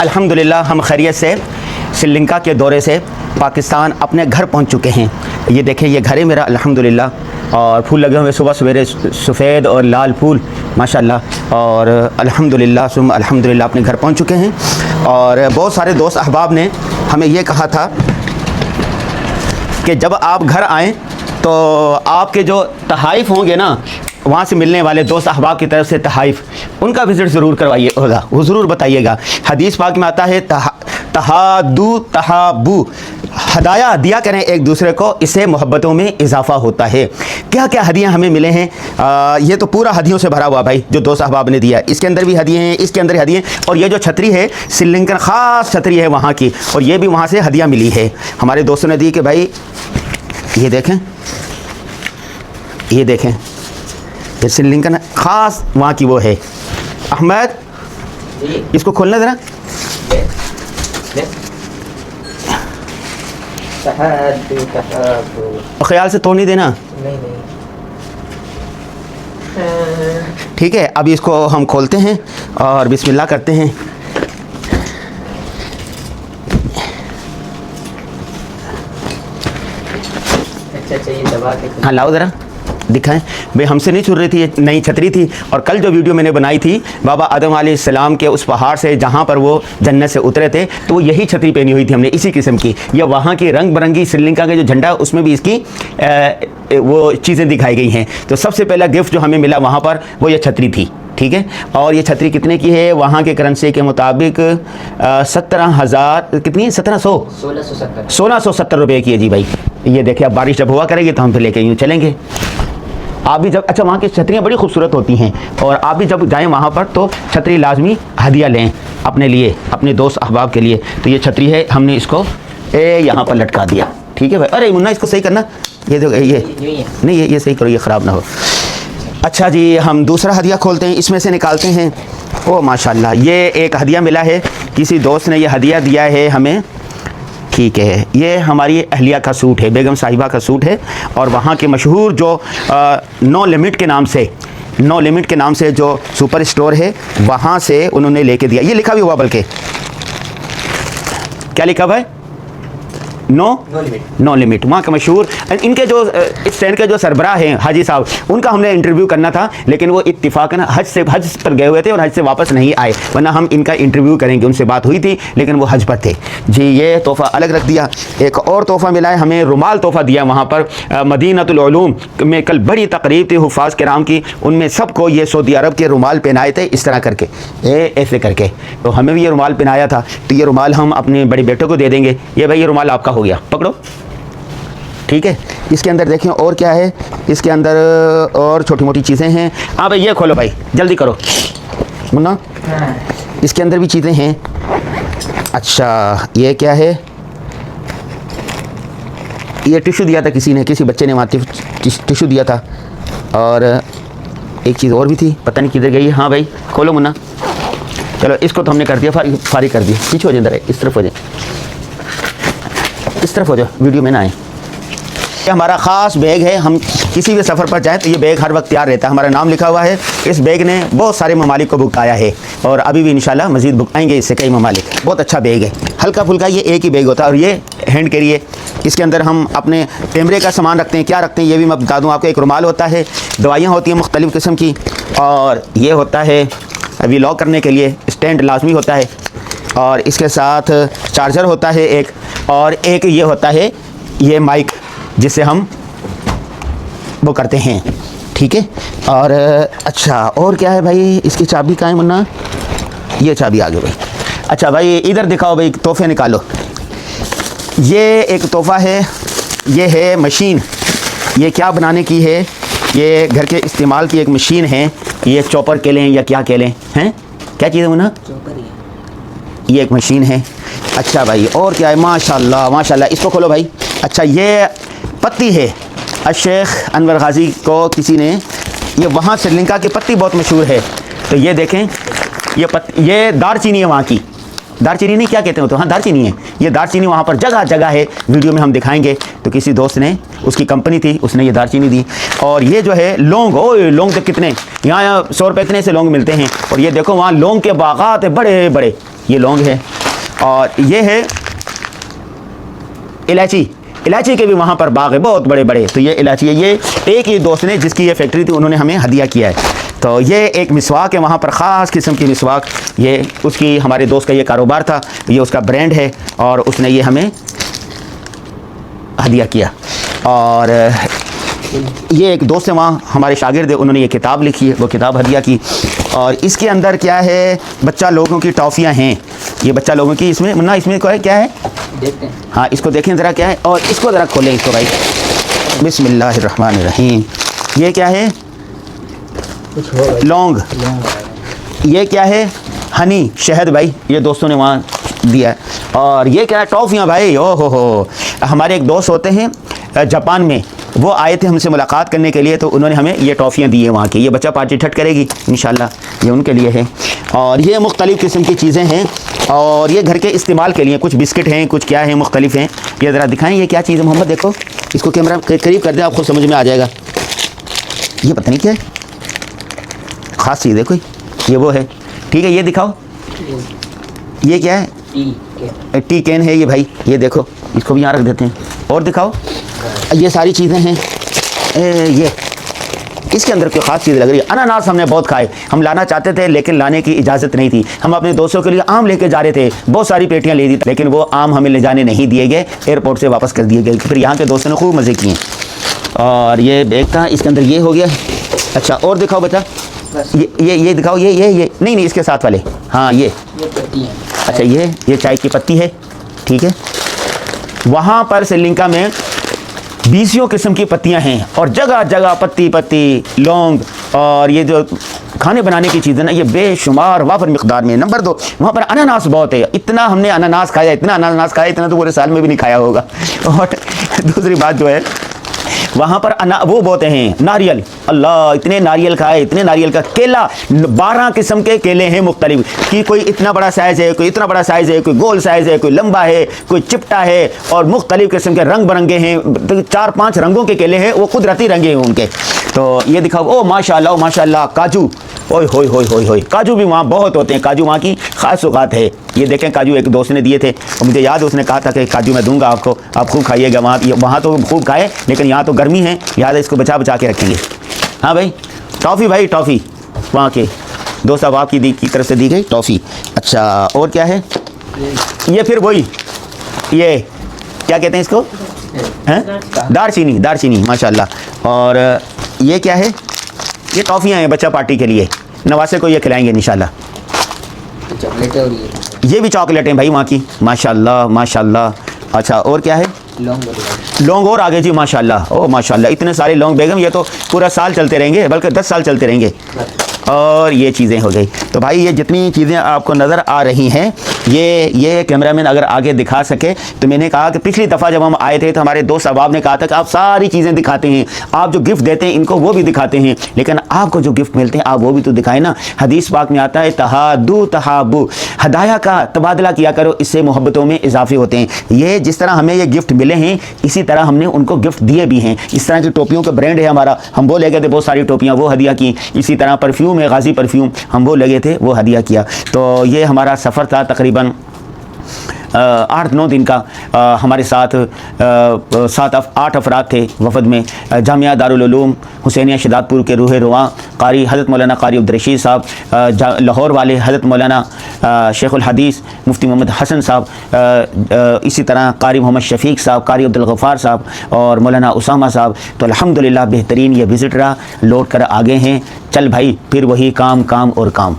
अल्हम्दुलिल्लाह हम खैरियत से श्रीलंका के दौरे से पाकिस्तान अपने घर पहुंच चुके हैं। ये देखें, ये घर है मेरा अल्हम्दुलिल्लाह, और फूल लगे हुए सुबह सवेरे सफ़ेद और लाल फूल माशाल्लाह। और अल्हम्दुलिल्लाह सुम अल्हम्दुलिल्लाह अपने घर पहुंच चुके हैं। और बहुत सारे दोस्त अहबाब ने हमें ये कहा था कि जब आप घर आएँ तो आपके जो तहाइफ होंगे ना, वहाँ से मिलने वाले दोस्त अहबाब की तरफ से तहाइफ, उनका विज़िट ज़रूर करवाइए होगा, वो ज़रूर बताइएगा। हदीस पाक में आता है तहादू तहाबू, हदाया दिया करें एक दूसरे को, इससे मोहब्बतों में इजाफ़ा होता है। क्या क्या हदियाँ हमें मिले हैं, ये तो पूरा हदियों से भरा हुआ भाई जो दोस्त अहबाब ने दिया। इसके अंदर भी हदिये हैं, इसके अंदर हदिये, और ये जो छतरी है श्रीलंकन ख़ास छतरी है वहाँ की, और ये भी वहाँ से हदिया मिली है। हमारे दोस्तों ने दी कि भाई ये देखें, ये देखें, ये श्रीलंकन ख़ास वहाँ की वो है। अहमद इसको खोलना ज़रा। ख्याल से तोड़ नहीं देना। नहीं। ठीक है, अभी इसको हम खोलते हैं और बिस्मिल्लाह करते हैं। अच्छा ये दबा के हाँ लाओ ज़रा दिखाएं भाई, हमसे नहीं छुड़ रही थी, ये नई छतरी थी। और कल जो वीडियो मैंने बनाई थी बाबा आदम अलैहिस्सलाम के उस पहाड़ से जहाँ पर वो जन्नत से उतरे थे, तो वो यही छतरी पहनी हुई थी हमने, इसी किस्म की। या वहाँ की रंग बिरंगी श्रीलंका का जो झंडा उसमें भी इसकी वो चीज़ें दिखाई गई हैं। तो सबसे पहला गिफ्ट जो हमें मिला वहाँ पर वो ये छतरी थी। ठीक है, और ये छतरी कितने की है वहाँ के करेंसी के मुताबिक 17,000 कितनी, 1670 रुपये की है जी भाई। ये देखिए, अब बारिश जब हुआ करेगी तो हम फिर लेके यूँ चलेंगे। आप भी जब, अच्छा वहाँ की छतरियाँ बड़ी खूबसूरत होती हैं, और आप भी जब जाएं वहाँ पर तो छतरी लाजमी हदिया लें अपने लिए, अपने दोस्त अहबाब के लिए। तो ये छतरी है, हमने इसको यहाँ पर लटका दिया। ठीक है भाई, अरे मुन्ना इसको सही करना, ये देखो ये नहीं, ये सही करो, ये ख़राब ना हो। अच्छा जी, हम दूसरा हदिया खोलते हैं, इसमें से निकालते हैं। ओ माशाल्लाह, ये एक हदिया मिला है, किसी दोस्त ने ये हदिया दिया है हमें। ठीक है, ये हमारी अहलिया का सूट है, बेगम साहिबा का सूट है, और वहाँ के मशहूर जो नो लिमिट के नाम से, नो लिमिट के नाम से जो सुपर स्टोर है वहाँ से उन्होंने लेके दिया। ये लिखा भी हुआ, बल्कि क्या लिखा भाई, नो लिमिट वहाँ का मशहूर। इनके जो स्टैंड के जो सरबराह हैं हाजी साहब, उनका हमने इंटरव्यू करना था, लेकिन वो इत्तिफाकन हज पर गए हुए थे और हज से वापस नहीं आए, वरना हम इनका इंटरव्यू करेंगे। उनसे बात हुई थी लेकिन वो हज पर थे जी। ये तोहफ़ा अलग रख दिया। एक और तोहफ़ा मिला है हमें, रुमाल तोहफ़ा दिया वहाँ पर मदीनतुल उलूम में। कल बड़ी तकरीब थी हुफ़ाज़ किराम की, उनमें सबको ये सऊदी अरब के रुमाल पहनाए थे, इस तरह करके ऐसे करके। तो हमें भी ये रुमाल पहनाया था, तो ये रुमाल हम अपने बड़े बेटे को दे देंगे। ये भाई ये रुमाल आपका हो गया, पकड़ो। ठीक है, इसके अंदर देखें और क्या है, इसके अंदर और छोटी मोटी चीज़ें हैं। हाँ भाई ये खोलो भाई, जल्दी करो मुन्ना, इसके अंदर भी चीज़ें हैं। अच्छा ये क्या है, ये टिश्यू दिया था किसी ने, किसी बच्चे ने वहाँ टिश्यू दिया था। और एक चीज़ और भी थी, पता नहीं किधर गई। हाँ भाई खोलो मुन्ना, चलो इसको तो हमने कर दिया, फारिग कर दिया। पीछे हो जाए जरा, इस तरफ हो जाए, इस तरफ हो जाओ, वीडियो में ना आए। ये हमारा ख़ास बैग है, हम किसी भी सफ़र पर जाएँ तो ये बैग हर वक्त तैयार रहता है, हमारा नाम लिखा हुआ है। इस बैग ने बहुत सारे ममालिक को बुकाया है, और अभी भी इंशाल्लाह मज़ीद बुकाएंगे इससे कई ममालिक। बहुत अच्छा बैग है, हल्का फुल्का, ये एक ही बैग होता है। और ये हैंड कैरी है, इसके अंदर हम अपने कैमरे का सामान रखते हैं। क्या रखते हैं ये भी मैं बता दूँ आपको। एक रुमाल होता है, दवाइयाँ होती हैं मुख्तलिफ़ किस्म की, और ये होता है अभी लॉक करने के लिए स्टैंड लाजमी होता है, और इसके साथ चार्जर होता है एक, और एक ये होता है ये माइक जिससे हम वो करते हैं। ठीक है, और अच्छा और क्या है भाई, इसकी चाबी कहाँ है मुन्ना, ये चाबी आ गई भाई। अच्छा भाई इधर दिखाओ भाई, तोहफे निकालो। ये एक तोहफ़ा है, ये है मशीन। ये क्या बनाने की है, ये घर के इस्तेमाल की एक मशीन है। ये चॉपर के लें या क्या कह लें, हैं क्या चीज़ है मुन्ना, ये एक मशीन है। अच्छा भाई और क्या है, माशाल्लाह माशाल्लाह, इसको खोलो भाई। अच्छा ये पत्ती है, शेख अनवर गाजी को किसी ने, ये वहाँ श्रीलंका की पत्ती बहुत मशहूर है। तो ये देखें, ये दारचीनी है वहाँ की, दारचीनी नहीं क्या कहते हो तो, हाँ दारचीनी है। ये दारचीनी वहाँ पर जगह जगह है, वीडियो में हम दिखाएंगे। तो किसी दोस्त ने, उसकी कंपनी थी, उसने ये दारचीनी दी। और ये जो है लौंग, ओ लौंग तो कितने यहाँ 100 रुपये इतने से लौंग मिलते हैं। और ये देखो वहाँ लौंग के बागात है बड़े बड़े, ये लौंग है, और ये है इलायची। इलायची के भी वहाँ पर बाग है बहुत बड़े बड़े। तो ये इलायची है, ये एक ही दोस्त ने जिसकी ये फैक्ट्री थी उन्होंने हमें हदिया किया है। तो ये एक मिसवाक है वहाँ पर, ख़ास किस्म की मिसवाक, ये उसकी हमारे दोस्त का ये कारोबार था, ये उसका ब्रांड है और उसने ये हमें हदिया किया। और ये एक दोस्त है वहाँ हमारे शागिर्द है, उन्होंने ये किताब लिखी है, वो किताब हदिया की। और इसके अंदर क्या है, बच्चा लोगों की टॉफ़ियाँ हैं, ये बच्चा लोगों की, इसमें मुन्ना इसमें क्या है देखते हैं। हाँ इसको देखें ज़रा क्या है, और इसको ज़रा खोलें इसको भाई, बिस्मिल्लाहिर्रहमानिर्रहीम। ये क्या है, कुछ होगा। लौंग। ये क्या है, हनी, शहद भाई, ये दोस्तों ने वहाँ दिया है। और ये क्या है, टॉफ़ियाँ भाई, ओ हो। हमारे एक दोस्त होते हैं जापान में, वो आए थे हमसे मुलाकात करने के लिए, तो उन्होंने हमें ये टॉफ़ियाँ दी है वहाँ की। ये बच्चा पार्टी ठट करेगी इंशाल्लाह, ये उनके लिए है। और ये मुख्तलिफ़ किस्म की चीज़ें हैं, और ये घर के इस्तेमाल के लिए, कुछ बिस्किट हैं, कुछ क्या है, मुख्तलिफ़ हैं। ये ज़रा दिखाएं ये क्या चीज़ है मोहम्मद, देखो इसको कैमरा करीब कर दें, आपको समझ में आ जाएगा। ये पता नहीं क्या है, ख़ास चीज़ है कोई, ये वो है, ठीक है। ये दिखाओ, ये क्या है, टी कैन है ये भाई, ये देखो, इसको भी यहाँ रख देते हैं। और दिखाओ, ये सारी चीज़ें हैं। ये इसके अंदर कोई ख़ास चीज़ लग रही है। अनानास हमने बहुत खाए, हम लाना चाहते थे लेकिन लाने की इजाज़त नहीं थी। हम अपने दोस्तों के लिए आम लेके जा रहे थे, बहुत सारी पेटियाँ ले दी, लेकिन वो आम हमें ले जाने नहीं दिए गए, एयरपोर्ट से वापस कर दिए गए। फिर यहाँ के दोस्तों ने खूब मज़े किए। और ये बैग था, इसके अंदर ये हो गया। अच्छा और दिखाओ बच्चा, ये दिखाओ, ये नहीं इसके साथ वाले, हाँ ये पत्ती है। अच्छा ये चाय की पत्ती है, ठीक है। वहाँ पर श्रीलंका में 20 किस्म की पत्तियां हैं, और जगह जगह पत्ती लौंग, और ये जो खाने बनाने की चीज़ें ना, ये बेशुमार वाफर मिक़दार में। नंबर 2, वहाँ पर अनानास बहुत है, इतना हमने अनानास खाया, इतना तो पूरे साल में भी नहीं खाया होगा। और दूसरी बात जो है, वहाँ पर वो बहुत हैं नारियल, अल्लाह इतने नारियल खाए, इतने नारियल का। केला, 12 किस्म के केले हैं मुख्तलिफ, कि कोई इतना बड़ा साइज़ है, कोई इतना बड़ा साइज़ है, कोई गोल साइज़ है, कोई लंबा है, कोई चिपटा है, और मुख्तलिफ किस्म के रंग बिरंगे हैं। 4-5 रंगों के केले हैं, वो कुदरती रंगे हैं उनके। तो ये दिखाओ, ओ माशाल्लाह काजू, ओए होए, काजू भी वहाँ बहुत होते हैं, काजू वहाँ की ख़ास औकात है। ये देखें काजू एक दोस्त ने दिए थे, और मुझे याद है उसने कहा था कि काजू मैं दूंगा आपको, आप खूब खाइएगा। वहाँ तो खूब खाए, लेकिन यहाँ तो गर्मी है, लिहाजा इसको बचा के रखेंगे। हाँ भाई, टॉफ़ी वहाँ के दोस्त साहब आपकी की तरफ से दी गई टॉफ़ी। अच्छा और क्या है, ये फिर वही, ये क्या कहते हैं इसको, हैं, दारचीनी माशाल्लाह। और ये क्या है, ये टॉफ़ियाँ हैं बच्चा पार्टी के लिए, नवासे को ये खिलाएंगे इंशाल्लाह। चॉकलेट और ये भी चॉकलेटें भाई वहाँ की, माशाल्लाह। अच्छा और क्या है, लौंग और आगे जी, माशाल्लाह, ओ माशाल्लाह, इतने सारे लौंग बेगम, ये तो पूरा साल चलते रहेंगे, बल्कि 10 साल चलते रहेंगे। और ये चीज़ें हो गई। तो भाई ये जितनी चीज़ें आपको नज़र आ रही हैं, ये कैमरामैन अगर आगे दिखा सके। तो मैंने कहा कि पिछली दफ़ा जब हम आए थे तो हमारे दोस्त अहबाब ने कहा था कि आप सारी चीज़ें दिखाते हैं, आप जो गिफ्ट देते हैं इनको वो भी दिखाते हैं, लेकिन आपको जो गिफ्ट मिलते हैं आप वो भी तो दिखाएं ना। हदीस पाक में आता है तहादू तहाबू, हदाया का तबादला किया करो, इससे मोहब्बतों में इजाफे होते हैं। ये जिस तरह हमें ये गिफ्ट मिले हैं, इसी तरह हमने उनको गिफ्ट दिए भी हैं। इस तरह की टोपियों का ब्रांड है हमारा, हम वो ले गए थे बहुत सारी टोपियाँ, वो हदिया की। इसी तरह परफ्यूम है, गाजी परफ्यूम, हम वो लगे थे, वो हदिया किया। तो ये हमारा सफ़र था तकरीबन 8-9 दिन का। हमारे साथ 7-8 अफराद थे वफ़द में। जामिया दारुल उलूम हुसैनिया शदादपुर के रूह रुआ कारी हज़रत मौलाना कारी अब्दुर्रशीद साहब, लाहौर वाले हज़रत मौलाना शेखुल हदीस मुफ्ती मोहम्मद हसन साहब, इसी तरह कारी मोहम्मद शफ़ीक साहब, कारी अब्दुल गफ़ार साहब और मौलाना उसामा साहब। तो अल्हम्दुलिल्लाह बेहतरीन ये विज़िट रहा, लौट कर आगे हैं। चल भाई फिर वही काम और काम।